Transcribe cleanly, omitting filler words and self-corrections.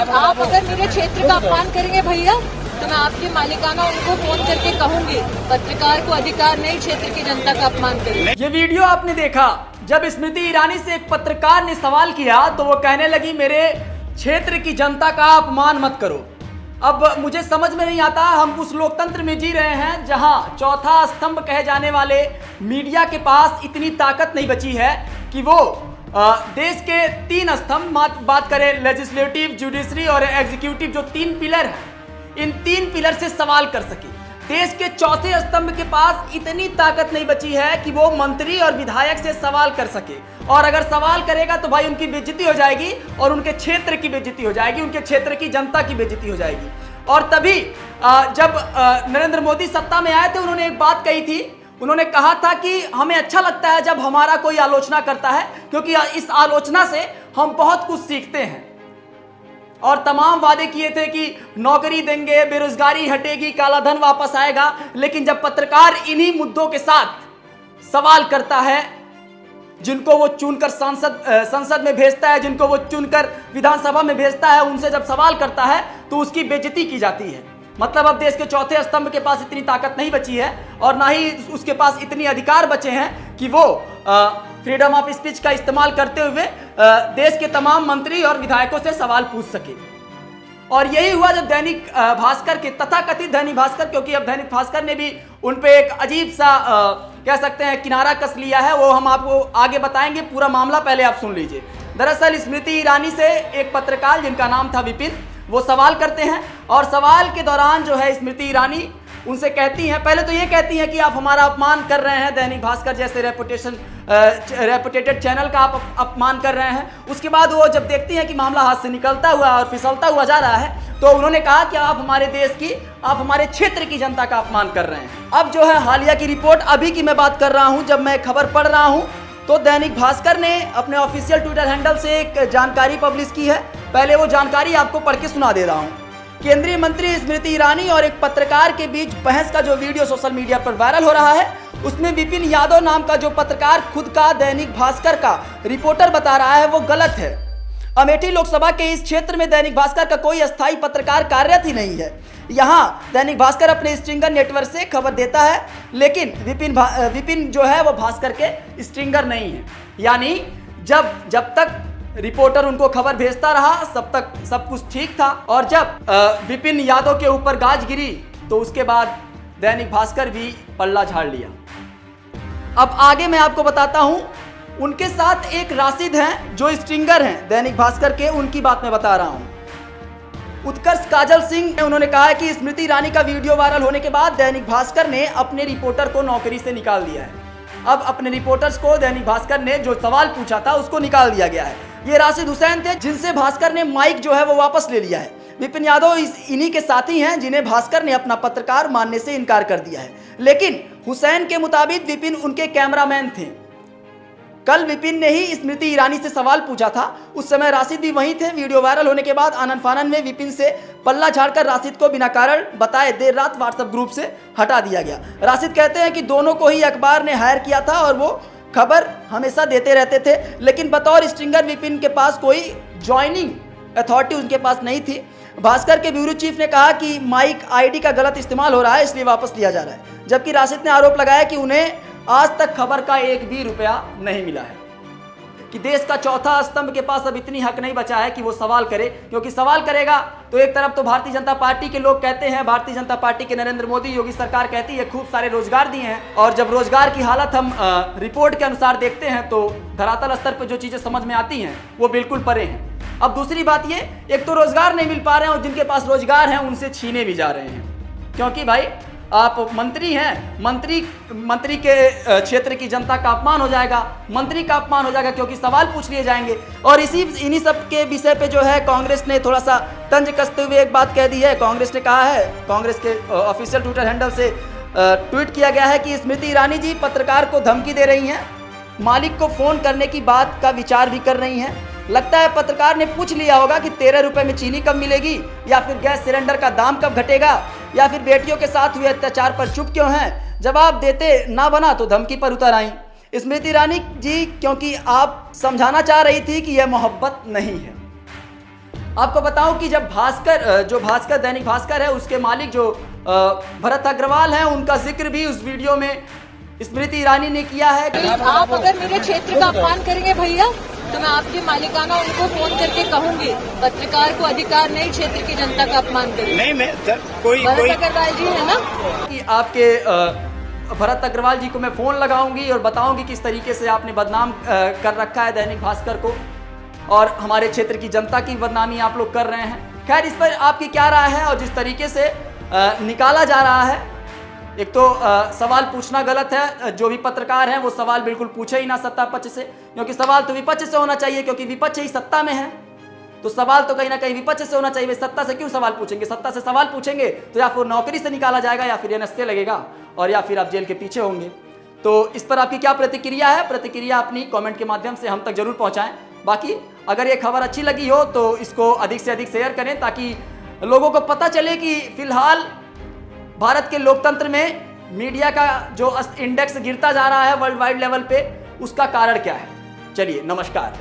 आप अगर मेरे क्षेत्र का अपमान करेंगे भैया तो मैं आपके मालिकाना उनको फोन करके कहूंगी। पत्रकार को अधिकार नहीं क्षेत्र की जनता का अपमान करने। ये वीडियो आपने देखा, जब स्मृति ईरानी से एक पत्रकार ने सवाल किया तो वो कहने लगी मेरे क्षेत्र की जनता का अपमान मत करो। अब मुझे समझ में नहीं आता, हम उस लोकतंत्र में जी रहे हैं जहां चौथा स्तंभ कहे जाने वाले मीडिया के पास इतनी ताकत नहीं बची है कि वो देश के तीन स्तंभ, बात करें लेजिस्लेटिव, जुडिशरी और एग्जीक्यूटिव, जो तीन पिलर हैं, इन तीन पिलर से सवाल कर सके। देश के चौथे स्तंभ के पास इतनी ताकत नहीं बची है कि वो मंत्री और विधायक से सवाल कर सके, और अगर सवाल करेगा तो भाई उनकी बेइज्जती हो जाएगी और उनके क्षेत्र की बेइज्जती हो जाएगी, उनके क्षेत्र की जनता की बेइज्जती हो जाएगी। और तभी जब नरेंद्र मोदी सत्ता में आए थे, उन्होंने एक बात कही थी, उन्होंने कहा था कि हमें अच्छा लगता है जब हमारा कोई आलोचना करता है, क्योंकि इस आलोचना से हम बहुत कुछ सीखते हैं। और तमाम वादे किए थे कि नौकरी देंगे, बेरोजगारी हटेगी, काला धन वापस आएगा। लेकिन जब पत्रकार इन्हीं मुद्दों के साथ सवाल करता है, जिनको वो चुनकर संसद में भेजता है, जिनको वो चुनकर विधानसभा में भेजता है, उनसे जब सवाल करता है तो उसकी बेइज्जती की जाती है। मतलब अब देश के चौथे स्तंभ के पास इतनी ताकत नहीं बची है और ना ही उसके पास इतनी अधिकार बचे हैं कि वो फ्रीडम ऑफ स्पीच का इस्तेमाल करते हुए देश के तमाम मंत्री और विधायकों से सवाल पूछ सके। और यही हुआ जब दैनिक भास्कर के, तथाकथित दैनिक भास्कर, क्योंकि अब दैनिक भास्कर ने भी उन पे एक अजीब सा कह सकते हैं किनारा कस लिया है, वो हम आपको आगे बताएंगे। पूरा मामला पहले आप सुन लीजिए। दरअसल स्मृति ईरानी से एक पत्रकार जिनका नाम था विपिन, वो सवाल करते हैं और सवाल के दौरान जो है स्मृति ईरानी उनसे कहती हैं, पहले तो ये कहती हैं कि आप हमारा अपमान कर रहे हैं, दैनिक भास्कर जैसे रेपुटेटेड चैनल का आप अपमान कर रहे हैं। उसके बाद वो जब देखती हैं कि मामला हाथ से निकलता हुआ और फिसलता हुआ जा रहा है, तो उन्होंने कहा कि आप हमारे देश की, आप हमारे क्षेत्र की जनता का अपमान कर रहे हैं। अब जो है हालिया की रिपोर्ट, अभी की मैं बात कर रहा हूं, जब मैं खबर पढ़ रहा हूं तो दैनिक भास्कर ने अपने ऑफिशियल ट्विटर हैंडल से एक जानकारी पब्लिश की है। पहले वो जानकारी आपको पढ़ के सुना दे रहा हूं। केंद्रीय मंत्री स्मृति ईरानी और एक पत्रकार के बीच बहस का जो वीडियो सोशल मीडिया पर वायरल हो रहा है, उसमें विपिन यादव नाम का जो पत्रकार खुद का दैनिक भास्कर का रिपोर्टर बता रहा है, वो गलत है। अमेठी लोकसभा के इस क्षेत्र में दैनिक भास्कर का कोई अस्थायी पत्रकार कार्यरत ही नहीं है। यहाँ दैनिक भास्कर अपने स्ट्रिंगर नेटवर्क से खबर देता है, लेकिन विपिन जो है वो भास्कर के स्ट्रिंगर नहीं है। यानी जब तक रिपोर्टर उनको खबर भेजता रहा, तक सब कुछ ठीक था, और जब विपिन यादव के ऊपर गाज गिरी तो उसके बाद दैनिक भास्कर भी पल्ला झाड़ लिया। अब आगे मैं आपको बताता हूं, उनके साथ एक राशिद हैं जो स्ट्रिंगर हैं दैनिक भास्कर के, उनकी बात मैं बता रहा हूं। उत्कर्ष काजल सिंह, उन्होंने कहा है कि स्मृति ईरानी का वीडियो वायरल होने के बाद दैनिक भास्कर ने अपने रिपोर्टर को नौकरी से निकाल दिया है। अब अपने रिपोर्टर्स को दैनिक भास्कर ने जो सवाल पूछा था उसको निकाल दिया गया है। ये राशिद हुसैन थे जिनसे भास्कर ने माइक जो है वो वापस ले लिया है। विपिन यादव इन्हीं के साथी हैं जिन्हें भास्कर ने अपना पत्रकार मानने से इनकार कर दिया है। लेकिन हुसैन के मुताबिक विपिन उनके कैमरामैन थे। कल विपिन ने ही स्मृति ईरानी से सवाल पूछा था, उस समय राशिद भी वहीं थे। वीडियो वायरल होने के बाद आनन फानन में विपिन से पल्ला झाड़कर राशिद को बिना कारण बताए देर रात व्हाट्सएप ग्रुप से हटा दिया गया। राशिद कहते हैं कि दोनों को ही अखबार ने हायर किया था और वो खबर हमेशा देते रहते थे, लेकिन बतौर स्ट्रिंगर विपिन के पास कोई ज्वाइनिंग अथॉरिटी उनके पास नहीं थी। भास्कर के ब्यूरो चीफ ने कहा कि माइक आईडी का गलत इस्तेमाल हो रहा है, इसलिए वापस लिया जा रहा है। जबकि राशिद ने आरोप लगाया कि उन्हें आज तक खबर का एक भी रुपया नहीं मिला है, कि देश का चौथा स्तंभ के पास अब इतनी हक नहीं बचा है कि वो सवाल करे, क्योंकि सवाल करेगा तो एक तरफ तो भारतीय जनता पार्टी के लोग कहते हैं, भारतीय जनता पार्टी के नरेंद्र मोदी योगी सरकार कहती है खूब सारे रोजगार दिए हैं, और जब रोजगार की हालत हम रिपोर्ट के अनुसार देखते हैं तो धरातल स्तर पर जो चीजें समझ में आती हैं वो बिल्कुल परे हैं। अब दूसरी बात ये, एक तो रोजगार नहीं मिल पा रहे हैं और जिनके पास रोजगार हैं उनसे छीने भी जा रहे हैं, क्योंकि भाई आप मंत्री हैं, मंत्री के क्षेत्र की जनता का अपमान हो जाएगा, मंत्री का अपमान हो जाएगा, क्योंकि सवाल पूछ लिए जाएंगे। और इन्हीं सब के विषय पे जो है कांग्रेस ने थोड़ा सा तंज कसते हुए एक बात कह दी है। कांग्रेस ने कहा है, कांग्रेस के ऑफिशियल ट्विटर हैंडल से ट्वीट किया गया है कि स्मृति ईरानी जी पत्रकार को धमकी दे रही हैं, मालिक को फोन करने की बात का विचार भी कर रही हैं। लगता है पत्रकार ने पूछ लिया होगा कि 13 रुपए में चीनी कब मिलेगी, या फिर गैस सिलेंडर का दाम कब घटेगा, या फिर बेटियों के साथ हुए अत्याचार पर चुप क्यों हैं। जवाब देते ना बना तो धमकी पर उतर आई स्मृति ईरानी जी, क्योंकि आप समझाना चाह रही थी कि यह मोहब्बत नहीं है। आपको बताऊं कि जब भास्कर दैनिक भास्कर है उसके मालिक जो भरत अग्रवाल हैं, उनका जिक्र भी उस वीडियो में स्मृति ईरानी ने किया है। आप अगर मेरे क्षेत्र का अपमान करेंगे भैया तो मैं आपकी मालिकाना उनको फोन करके कहूंगी। पत्रकार को अधिकार नहीं क्षेत्र की जनता का अपमान करने। नहीं, मैं कोई भरत अग्रवाल जी है ना, कि आपके भरत अग्रवाल जी को मैं फोन लगाऊंगी और बताऊंगी किस तरीके से आपने बदनाम कर रखा है दैनिक भास्कर को और हमारे क्षेत्र की जनता की बदनामी आप लोग कर रहे हैं। खैर, इस पर आपकी क्या राय है? और जिस तरीके से निकाला जा रहा है, एक तो सवाल पूछना गलत है, जो भी पत्रकार हैं वो सवाल बिल्कुल पूछे ही ना सत्ता पक्ष से, क्योंकि सवाल तो विपक्ष से होना चाहिए, क्योंकि विपक्ष ही सत्ता में है। तो सवाल तो कहीं ना कहीं विपक्ष से होना चाहिए। वे सत्ता से क्यों सवाल पूछेंगे? सत्ता से सवाल पूछेंगे तो या फिर नौकरी से निकाला जाएगा, या फिर एनएसए लगेगा, और या फिर आप जेल के पीछे होंगे। तो इस पर आपकी क्या प्रतिक्रिया है? प्रतिक्रिया अपनी कमेंट के माध्यम से हम तक जरूर पहुंचाएं। बाकी अगर ये खबर अच्छी लगी हो तो इसको अधिक से अधिक शेयर करें, ताकि लोगों को पता चले कि फिलहाल भारत के लोकतंत्र में मीडिया का जो इंडेक्स गिरता जा रहा है वर्ल्ड वाइड लेवल पे, उसका कारण क्या है। चलिए, नमस्कार।